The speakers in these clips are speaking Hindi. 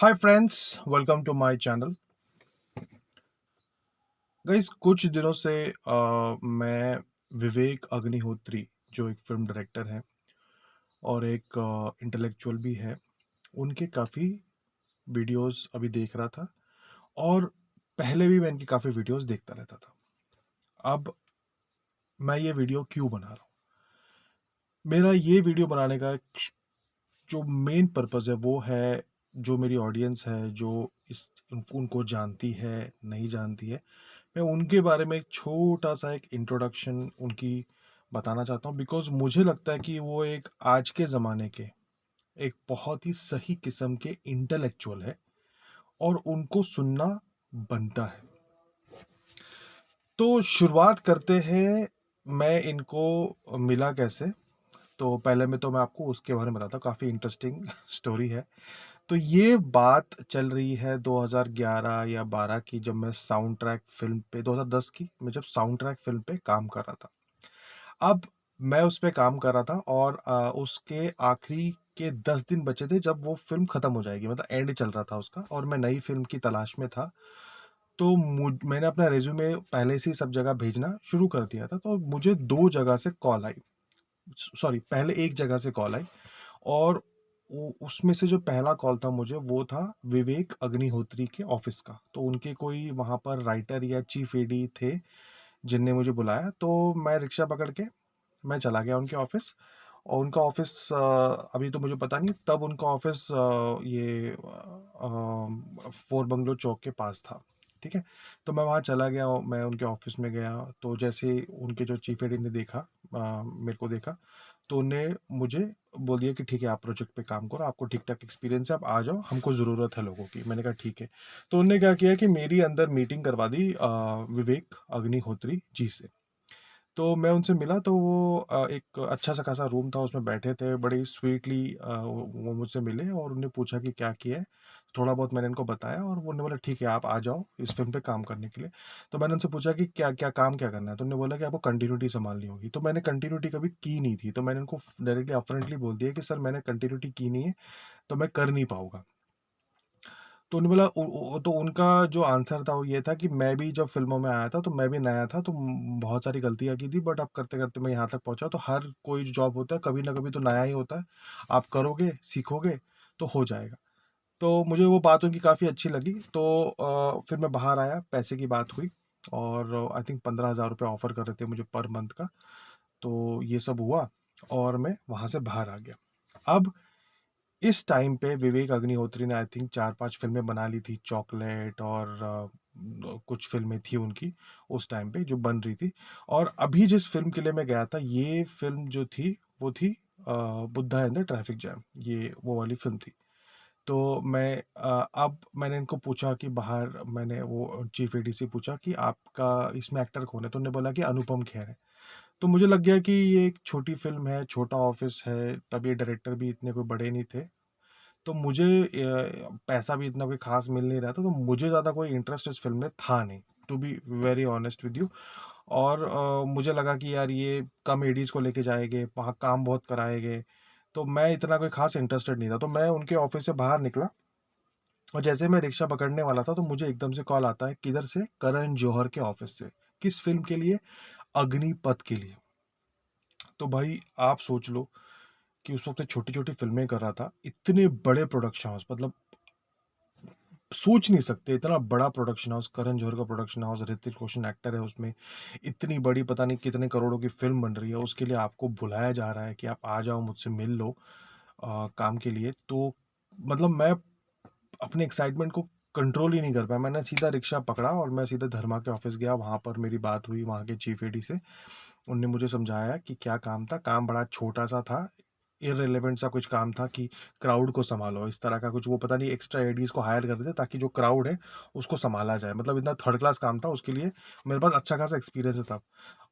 Hi friends, welcome to my channel. Guys, कुछ दिनों से मैं विवेक अग्निहोत्री, जो एक फिल्म डायरेक्टर हैं और एक इंटेलेक्चुअल भी है, उनके काफ़ी वीडियोस अभी देख रहा था। और पहले भी मैं इनकी काफ़ी वीडियोस देखता रहता था। अब मैं ये वीडियो क्यों बना रहा हूँ? मेरा ये वीडियो बनाने का जो मेन पर्पस है वो है, जो मेरी ऑडियंस है, जो इस उनको जानती है, नहीं जानती है, मैं उनके बारे में एक छोटा-सा एक इंट्रोडक्शन उनकी बताना चाहता हूँ। बिकॉज़ मुझे लगता है कि वो एक आज के ज़माने के एक बहुत ही सही किस्म के इंटेलेक्चुअल है और उनको सुनना बनता है। तो शुरुआत करते हैं, मैं इनको मिला कैसे? तो पहले में तो मैं आपको उसके बारे में बताता हूँ, काफ़ी इंटरेस्टिंग स्टोरी है। तो ये बात चल रही है 2011 या 12 की, जब मैं साउंड ट्रैक फ़िल्म पे 2010 की, मैं जब साउंड ट्रैक फ़िल्म पे काम कर रहा था। अब मैं उस पे काम कर रहा था और उसके आखिरी के 10 दिन बचे थे जब वो फ़िल्म खत्म हो जाएगी, मतलब एंड चल रहा था उसका और मैं नई फ़िल्म की तलाश में था। तो मैंने अपना रिज़्यूमे पहले से ही सब जगह भेजना शुरू कर दिया था, तो मुझे 2 जगह से कॉल आई। सॉरी, पहले 1 जगह से कॉल आई और उसमें से जो पहला कॉल था मुझे, वो था विवेक अग्निहोत्री के ऑफिस का। तो उनके कोई वहाँ पर राइटर या चीफ एडी थे जिनने मुझे बुलाया। तो मैं रिक्शा पकड़ के मैं चला गया उनके ऑफिस। और उनका ऑफिस अभी तो मुझे पता नहीं, तब उनका ऑफिस ये फोर बंगलो चौक के पास था। ठीक है। तो मैं वहाँ चला गया, मैं उनके ऑफिस में गया। तो जैसे उनके जो चीफ एडी ने देखा, मेरे को देखा, तो उन्हें मुझे बोल दिया कि ठीक है, आप प्रोजेक्ट पे काम करो, आपको ठीक-ठाक एक्सपीरियंस है, आप आ जाओ, हमको ज़रूरत है लोगों की। मैंने कहा ठीक है। तो उन्होंने क्या किया कि मेरी अंदर मीटिंग करवा दी विवेक अग्निहोत्री जी से। तो मैं उनसे मिला, तो वो एक अच्छा-सा खासा रूम था, उसमें बैठे थे, बड़ी स्वीटली वो मुझसे मिले और उन्होंने पूछा कि क्या किया है? थोड़ा बहुत मैंने इनको बताया और उन्होंने बोला ठीक है, आप आ जाओ इस फ़िल्म पे काम करने के लिए। तो मैंने उनसे पूछा कि क्या-क्या काम क्या करना है? तो उन्होंने बोला कि आपको कंटिन्यूटी सँभालनी होगी। तो मैंने कंटिन्यूटी कभी की नहीं थी, तो मैंने उनको डायरेक्टली अपफ्रंटली बोल दिया कि सर, मैंने कंटिन्यूटी की नहीं है, तो मैं कर नहीं पाऊँगा। तो उन्होंने बोला तो उनका जो आंसर था वो ये था कि मैं भी जब फ़िल्मों में आया था, तो मैं भी नया था, तो बहुत सारी गलतियाँ की थी, बट अब करते-करते मैं यहाँ तक पहुँचा। तो हर कोई जो जॉब होता है, कभी न कभी तो नया ही होता है। आप करोगे, सीखोगे, तो हो जाएगा। तो मुझे वो बात उनकी काफ़ी अच्छी लगी। तो फिर मैं बाहर आया, पैसे की बात हुई और आई थिंक ₹15,000 ऑफ़र कर रहे थे मुझे पर मंथ का। तो ये सब हुआ और मैं वहाँ से बाहर आ गया। अब इस टाइम पे विवेक अग्निहोत्री ने आई थिंक 4-5 फ़िल्में बना ली थी, चॉकलेट और कुछ फ़िल्में थी उनकी उस टाइम पे जो बन रही थी। और अभी जिस फ़िल्म के लिए मैं गया था, ये फ़िल्म जो थी, वो थी Buddha and the traffic jam, ये वो वाली फ़िल्म थी। तो मैं अब मैंने इनको पूछा कि बाहर, मैंने वो चीफ एडी से पूछा कि आपका इसमें एक्टर कौन है? तो उन्होंने बोला कि अनुपम खेर है। तो मुझे लग गया कि ये एक छोटी फ़िल्म है, छोटा ऑफ़िस है, तब ये डायरेक्टर भी इतने कोई बड़े नहीं थे। तो मुझे पैसा भी इतना कोई ख़ास मिल नहीं रहा था, तो मुझे ज़्यादा कोई इंटरेस्ट इस फ़िल्म में था नहीं, to be very honest with you. और मुझे लगा कि यार ये कम एडीज़ को लेके जाएँगे, वहाँ काम बहुत कराएँगे, तो मैं इतना कोई ख़ास इंटरेस्टेड नहीं था। तो मैं उनके ऑफ़िस से बाहर निकला और जैसे मैं रिक्शा पकड़ने वाला था, तो मुझे एकदम से कॉल आता है, किधर से? करण जौहर के ऑफ़िस से। किस फ़िल्म के लिए? अग्निपथ के लिए। तो भाई आप सोच लो कि उस वक़्त मैं छोटी-छोटी फ़िल्में कर रहा था, इतने बड़े प्रोडक्शन हाउस, मतलब सोच नहीं सकते इतना बड़ा प्रोडक्शन हाउस, करण जौहर का production house, Hrithik Roshan actor है उसमें, इतनी बड़ी पता नहीं कितने करोड़ों की फ़िल्म बन रही है, उसके लिए आपको बुलाया जा रहा है कि आप आ जाओ, मुझसे मिल लो काम के लिए। तो मतलब मैं अपने एक्साइटमेंट को कंट्रोल ही नहीं कर पाया। मैंने सीधा रिक्शा पकड़ा और मैं सीधा धर्मा के ऑफ़िस गया, वहाँ पर मेरी बात हुई वहाँ के चीफ एडी से। उन्होंने मुझे समझाया कि क्या काम था, काम बड़ा छोटा-सा था, इर्रेलेवेंट सा कुछ काम था कि क्राउड को सँभालो, इस तरह का कुछ। वो पता नहीं एक्स्ट्रा एडीज़ को हायर कर रहे थे ताकि जो क्राउड है, उसको सँभाला जाए। मतलब इतना थर्ड क्लास काम था, उसके लिए मेरे पास अच्छा खासा एक्सपीरियंस था।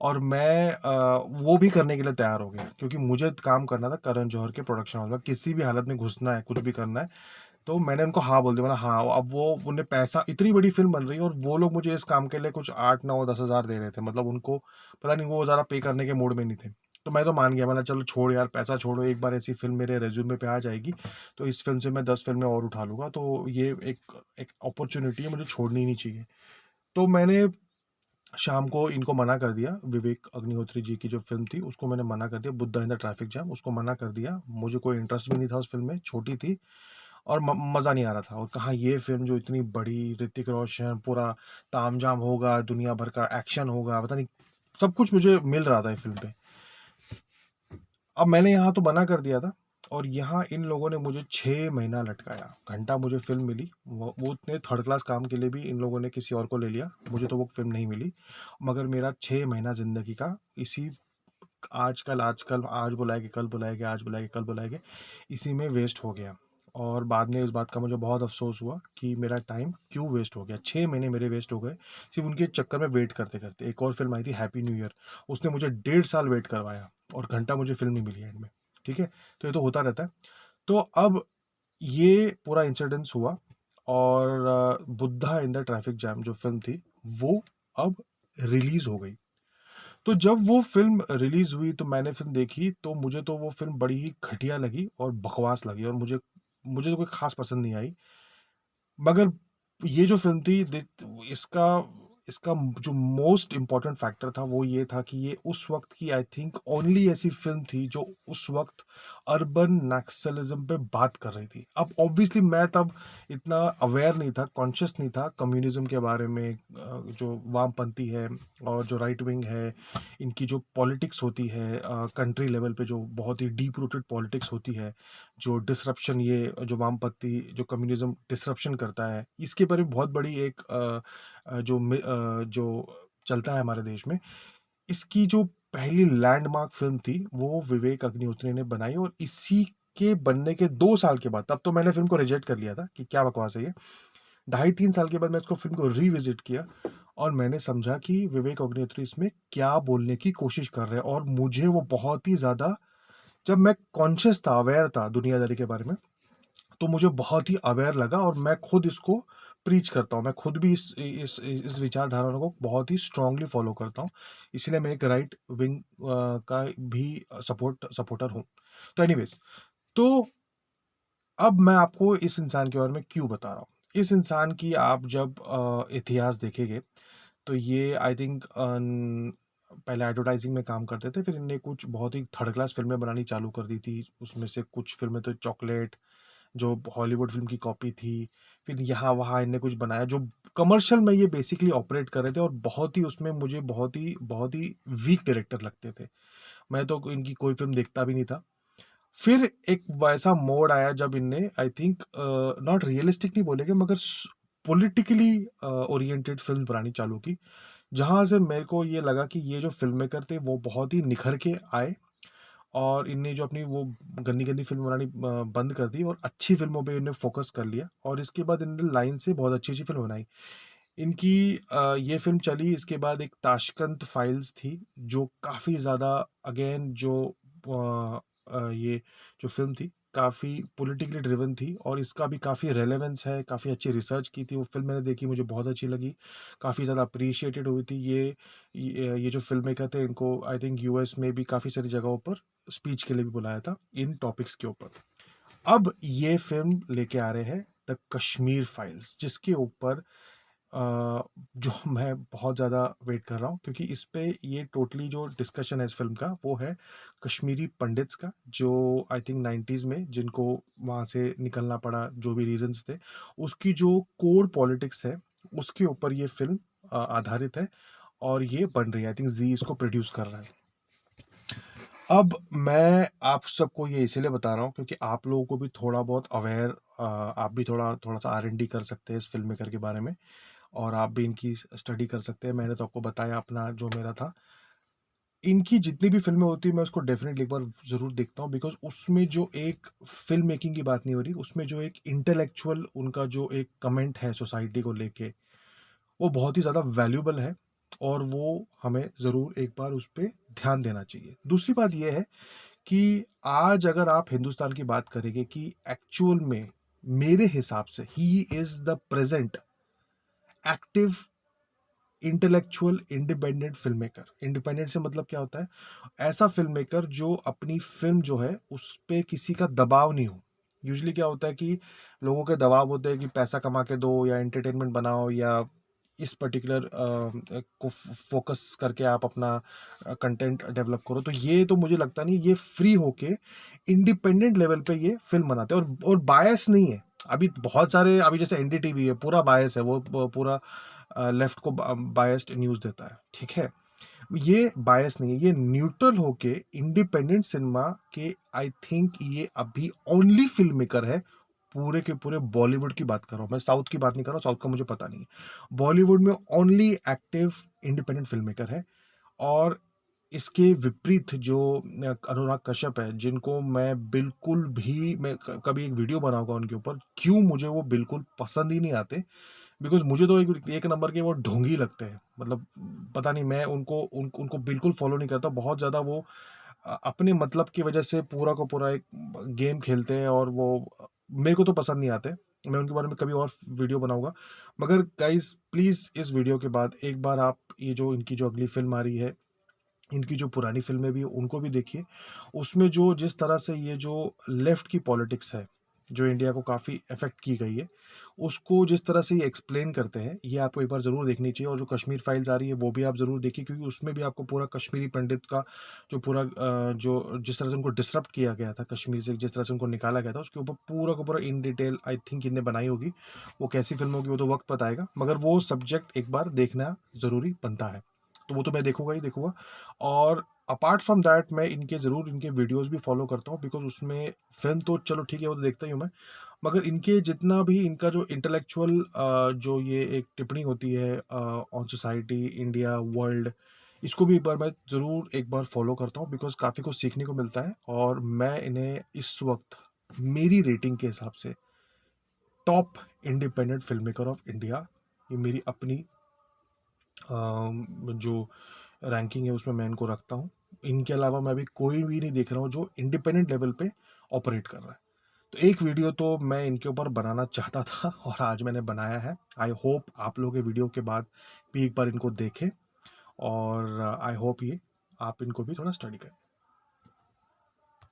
और मैं वो भी करने के लिए तैयार हो गया क्योंकि मुझे काम करना था करण जौहर के प्रोडक्शन हाउस में, किसी भी हालत में घुसना है, कुछ भी करना है। तो मैंने उनको हाँ बोल दिया, मैंने हाँ, अब वो उन्हें पैसा, इतनी बड़ी फ़िल्म बन रही है और वो लोग मुझे इस काम के लिए कुछ 8, 9, 10 हज़ार दे रहे थे। मतलब उनको पता नहीं, वो ज़्यादा पे करने के मूड में नहीं थे। तो मैं तो मान गया, मैंने चलो छोड़ यार, पैसा छोड़ो, एक बार ऐसी फ़िल्म मेरे रिज़्यूमे पे आ जाएगी, तो इस फ़िल्म से मैं 10 फ़िल्में और उठा लूँगा, तो ये एक एक अपॉर्च्युनिटी है, मुझे छोड़नी नहीं चाहिए। तो मैंने शाम को इनको मना कर दिया, विवेक अग्निहोत्री जी की जो फ़िल्म थी, उसको मैंने मना कर दिया, Buddha in the traffic jam, उसको मना कर दिया। मुझे कोई इंटरेस्ट भी नहीं था उस फ़िल्म में, छोटी थी और मज़ा नहीं आ रहा था, और कहाँ ये फ़िल्म जो इतनी बड़ी, ऋतिक रोशन, पूरा तामझाम होगा, दुनिया भर का एक्शन होगा, पता नहीं, सब कुछ मुझे मिल रहा था इस फ़िल्म पे। अब मैंने यहाँ तो मना कर दिया था, और यहाँ इन लोगों ने मुझे 6 महीना लटकाया। घंटा मुझे फ़िल्म मिली, वो इतने थर्ड क्लास काम के लिए भी इन लोगों ने किसी और को ले लिया, मुझे तो वो फ़िल्म नहीं मिली। मगर मेरा 6 महीना ज़िंदगी का इसी आजकल आज बुलाएँगे, कल बुलाएँगे, आज बुलाएँगे, कल बुलाएँगे, इसी में वेस्ट हो गया। और बाद में इस बात का मुझे बहुत अफ़सोस हुआ कि मेरा टाइम क्यों वेस्ट हो गया। 6 महीने मेरे वेस्ट हो गए, सिर्फ़ उनके चक्कर में वेट करते-करते। एक और फ़िल्म आई थी हैप्पी न्यू ईयर, उसने मुझे 1.5 साल वेट करवाया और घंटा मुझे फ़िल्म नहीं मिली एंड में, ठीक है? तो ये तो होता रहता है। तो अब ये पूरा इंसिडेंस हुआ, और Buddha in the traffic jam जो फ़िल्म थी, वो अब रिलीज़ हो गई। तो जब वो फ़िल्म रिलीज़ हुई, तो मैंने फ़िल्म देखी, तो मुझे तो वो फ़िल्म बड़ी ही घटिया लगी और बकवास लगी, और मुझे मुझे तो कोई ख़ास पसंद नहीं आई। मगर ये जो फ़िल्म थी, इसका इसका जो मोस्ट इम्पोर्टेंट फैक्टर था, वो ये था कि ये उस वक़्त की आई थिंक ओनली ऐसी फ़िल्म थी जो उस वक़्त अर्बन नक्सलिज़्म पे बात कर रही थी। अब ऑब्वियसली मैं तब इतना अवेयर नहीं था, कॉन्शियस नहीं था कम्युनिज़्म के बारे में, जो वामपंथी है और जो राइट विंग है, इनकी जो पॉलिटिक्स होती है, कंट्री लेवल पे जो बहुत ही डीप रूटेड पॉलिटिक्स होती है, जो डिसरप्शन, ये जो वामपंथी जो कम्युनिज़्म डिसरप्शन करता है, इसके बारे में बहुत बड़ी एक जो चलता है हमारे देश में। इसकी जो पहली लैंडमार्क फ़िल्म थी, वो विवेक अग्निहोत्री ने बनाई, और इसी के बनने के 2 साल के बाद, तब तो मैंने फ़िल्म को रिजेक्ट कर लिया था कि क्या बकवास है ये। ढाई 3 साल के बाद मैं इसको फ़िल्म को रीविज़िट किया, और मैंने समझा कि विवेक अग्निहोत्री इसमें क्या बोलने की कोशिश कर रहे हैं, और मुझे वो बहुत ही ज़्यादा, जब मैं कॉन्शियस था, अवेयर था दुनियादारी के बारे में, तो मुझे बहुत ही अवेयर लगा, और मैं खुद इसको प्रीच करता हूँ। मैं खुद भी इस विचारधारा को बहुत ही स्ट्रांगली फ़ॉलो करता हूँ। इसलिए मैं एक राइट विंग का भी सपोर्टर हूँ। तो एनीवेज़, तो अब मैं आपको इस इंसान के बारे में क्यों बता रहा हूँ। इस इंसान की आप जब इतिहास देखेंगे, तो ये आई थिंक पहले एडवर्टाइज़िंग में काम करते थे, फिर इनने कुछ बहुत ही थर्ड क्लास फ़िल्में बनानी चालू कर दी थी। उसमें से कुछ फ़िल्में तो चॉकलेट, जो हॉलीवुड फ़िल्म की कॉपी थी, फिर यहाँ-वहाँ इनने कुछ बनाया, जो कमर्शियल में ये बेसिकली ऑपरेट कर रहे थे, और बहुत ही उसमें मुझे बहुत ही वीक डायरेक्टर लगते थे। मैं तो इनकी कोई फ़िल्म देखता भी नहीं था। फिर एक वैसा मोड़ आया जब इनने आई थिंक नॉट रियलिस्टिक नहीं बोलेंगे, मगर पॉलिटिकली ओरिएंटेड फ़िल्म बनानी चालू की। जहाँ से मेरे को ये लगा कि ये जो फ़िल्म मेकर थे, वो बहुत ही निखर के आए, और इनने जो अपनी वो गंदी-गंदी फ़िल्म बनानी बंद कर दी, और अच्छी फ़िल्मों पे इन्होंने फ़ोकस कर लिया, और इसके बाद इन्होंने लाइन से बहुत अच्छी-अच्छी फ़िल्म बनाई। इनकी ये फ़िल्म चली, इसके बाद एक ताशकंद फाइल्स थी, जो काफ़ी ज़्यादा, अगेन जो ये जो फ़िल्म थी, काफ़ी पॉलिटिकली ड्रिवन थी, और इसका भी काफ़ी रेलेवेंस है, काफ़ी अच्छी रिसर्च की थी। वो फ़िल्म मैंने देखी, मुझे बहुत अच्छी लगी, काफ़ी ज़्यादा एप्रिशिएटेड हुई थी। ये जो फ़िल्म मेकर थे, इनको आई थिंक यूएस में भी काफ़ी सारी जगहों पर स्पीच के लिए भी बुलाया था, इन टॉपिक्स के ऊपर। अब ये फ़िल्म लेके आ रहे हैं द कश्मीर फाइल्स, जिसके ऊपर जो मैं बहुत ज़्यादा वेट कर रहा हूँ, क्योंकि इस पे ये टोटली जो डिस्कशन है इस फ़िल्म का, वो है कश्मीरी पंडित्स का, जो आई थिंक 90s में जिनको वहाँ से निकलना पड़ा, जो भी रीज़न्स थे, उसकी जो कोर पॉलिटिक्स है, उसके ऊपर ये फ़िल्म आधारित है, और ये बन रही है। आई थिंक ज़ी इसको प्रोड्यूस कर रहा है। अब मैं आप सबको ये इसीलिए बता रहा हूँ, क्योंकि आप लोगों को भी थोड़ा बहुत अवेयर, आप भी थोड़ा-सा आर-एन-डी कर सकते हैं इस फ़िल्म मेकर के बारे में, और आप भी इनकी स्टडी कर सकते हैं। मैंने तो आपको बताया अपना जो मेरा था। इनकी जितनी भी फ़िल्में होती हैं, मैं उसको डेफ़िनेटली एक बार ज़रूर देखता हूँ, बिकॉज़ उसमें जो एक फ़िल्म मेकिंग की बात नहीं हो रही, उसमें जो एक इंटेलेक्चुअल उनका जो एक कमेंट है सोसाइटी को लेके, वो बहुत ही ज़्यादा वैल्यूएबल है, और वो हमें ज़रूर एक बार उस पे ध्यान देना चाहिए। दूसरी बात ये है कि आज अगर आप हिंदुस्तान की बात करेंगे, कि एक्चुअल में मेरे हिसाब से he is the present active intellectual independent film maker. Independent से मतलब क्या होता है? ऐसा फ़िल्म मेकर जो अपनी फ़िल्म जो है, उस पे किसी का दबाव नहीं हो। यूजुअली क्या होता है कि लोगों के दबाव होते हैं कि पैसा कमा के दो या एंटरटेनमेंट बनाओ या इस पर्टिकुलर को फ़ोकस करके आप अपना कंटेंट डेवलप करो। तो ये तो मुझे लगता नहीं, ये फ्री होके इंडिपेंडेंट लेवल पे ये फ़िल्म बनाते हैं और बायस नहीं है। अभी बहुत सारे, अभी जैसे एनडीटीवी है, पूरा बायस है, वो पूरा लेफ्ट को बायस्ड न्यूज़ देता है, ठीक है? ये बायस नहीं है, ये न्यूट्रल होके इंडिपेंडेंट सिनेमा के, आई थिंक ये अभी ओनली फ़िल्म मेकर है, पूरे के पूरे बॉलीवुड की बात कर रहा हूँ मैं, साउथ की बात नहीं कर रहा हूँ, साउथ का मुझे पता नहीं है। बॉलीवुड में only active independent film maker है। और इसके विपरीत जो अनुराग कश्यप है, जिनको मैं बिल्कुल भी, मैं कभी एक वीडियो बनाऊँगा उनके ऊपर, क्यों मुझे वो बिल्कुल पसंद ही नहीं आते। बिकॉज़ मुझे तो एक एक नंबर के वो ढोंगी लगते हैं। मतलब पता नहीं, मैं उनको बिल्कुल फ़ॉलो नहीं करता। बहुत ज़्यादा वो अपने मतलब की वज़ह से पूरा का पूरा एक गेम खेलते हैं और वो मेरे को तो पसंद नहीं आते। मैं उनके बारे में कभी और वीडियो बनाऊँगा। मगर गाइज़ प्लीज़ इस वीडियो के बाद एक बार आप ये जो इनकी जो अगली फ़िल्म आ रही है, इनकी जो पुरानी फ़िल्में भी हैं, उनको भी देखिए। उसमें जो जिस तरह से ये जो लेफ्ट की पॉलिटिक्स है, जो इंडिया को काफ़ी अफ़ेक्ट की गई है, उसको जिस तरह से ये एक्सप्लेन करते हैं, ये आपको एक बार ज़रूर देखनी चाहिए। और जो कश्मीर फाइल्स आ रही है, वो भी आप ज़रूर देखिए, क्योंकि उसमें भी आपको पूरा कश्मीरी पंडित का जो पूरा जो जिस तरह से उनको डिसरप्ट किया गया था, कश्मीर से जिस तरह से उनको निकाला गया था, उसके ऊपर पूरा का पूरा इन डिटेल आई थिंक इनने बनाई होगी। वो कैसी फ़िल्म होगी, वो तो वक़्त बताएगा, मगर वो सब्जेक्ट एक बार देखना ज़रूरी बनता है। तो वो तो मैं देखूँगा ही देखूँगा। और अपार्ट फ्रॉम दैट मैं इनके ज़रूर इनके वीडियोज़ भी फ़ॉलो करता हूँ, बिकॉज़ उसमें फ़िल्म तो चलो ठीक है, वो तो देखता ही हूँ मैं। मगर इनके जितना भी इनका जो इंटेलेक्चुअल जो ये एक टिप्पणी होती है ऑन सोसाइटी, इंडिया, वर्ल्ड, इसको भी एक बार मैं ज़रूर एक बार फ़ॉलो करता हूँ, बिकॉज़ काफ़ी कुछ सीखने को मिलता है। और मैं इन्हें इस वक़्त मेरी रेटिंग के हिसाब से top independent film maker of India, ये मेरी अपनी जो रैंकिंग है उसमें मैं इनको रखता हूँ। इनके अलावा मैं अभी कोई भी नहीं देख रहा हूँ जो इंडिपेंडेंट लेवल पे ऑपरेट कर रहा है। तो एक वीडियो तो मैं इनके ऊपर बनाना चाहता था और आज मैंने बनाया है। आई होप आप लोग ये वीडियो के बाद भी एक बार इनको देखें और आई होप ये आप इनको भी थोड़ा स्टडी करें।